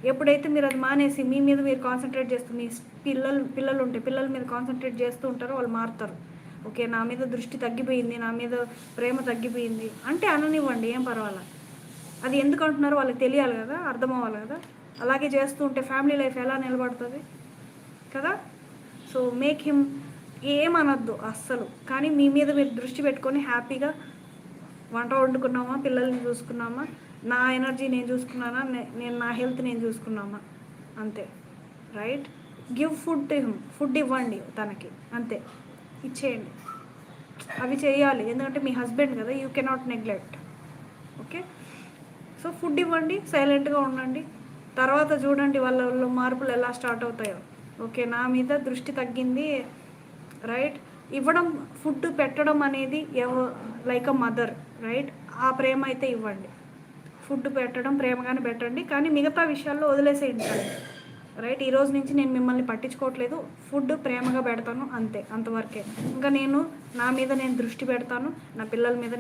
ఎప్పుడైతే మీరు అది మానేసి మీ మీద మీరు కాన్సన్ట్రేట్ చేస్తూ మీ పిల్లలు ఉంటే పిల్లల మీద కాన్సన్ట్రేట్ చేస్తూ ఉంటారో వాళ్ళు మారుతారు. ఓకే, నా మీద దృష్టి తగ్గిపోయింది, నా మీద ప్రేమ తగ్గిపోయింది అంటే అననివ్వండి, ఏం పర్వాలేదు. అది ఎందుకు అంటున్నారో వాళ్ళకి తెలియాలి కదా, అర్థం అవ్వాలి కదా. అలాగే చేస్తూ ఉంటే ఫ్యామిలీ లైఫ్ ఎలా నిలబడుతుంది కదా. సో మేక్ హిమ్ ఏమనొద్దు అస్సలు, కానీ మీ మీద మీరు దృష్టి పెట్టుకొని హ్యాపీగా వంట వండుకున్నామా, పిల్లల్ని చూసుకున్నామా, నా ఎనర్జీ నేను చూసుకున్నానా, నేను నా హెల్త్ నేను చూసుకున్నామా, అంతే. Right. Give food to him, food ఇవ్వండి తనకి, అంతే, ఇచ్చేయండి. అవి చేయాలి, ఎందుకంటే మీ హస్బెండ్ కదా, you cannot neglect. Okay, so food ఇవ్వండి, సైలెంట్గా ఉండండి. తర్వాత చూడండి వాళ్ళ మార్పులు ఎలా స్టార్ట్ అవుతాయో. ఓకే, నా మీద దృష్టి తగ్గింది. రైట్. ఇవ్వడం, ఫుడ్ పెట్టడం అనేది లైక్ అ మదర్. రైట్. ఆ ప్రేమ అయితే ఇవ్వండి. ఫుడ్ పెట్టడం ప్రేమగానే పెట్టండి, కానీ మిగతా విషయాల్లో వదిలేసేయండి. రైట్. ఈరోజు నుంచి నేను మిమ్మల్ని పట్టించుకోవట్లేదు, ఫుడ్ ప్రేమగా పెడతాను, అంతే, అంతవరకే. ఇంకా నేను నా మీద నేను దృష్టి పెడతాను, నా పిల్లల మీద నేను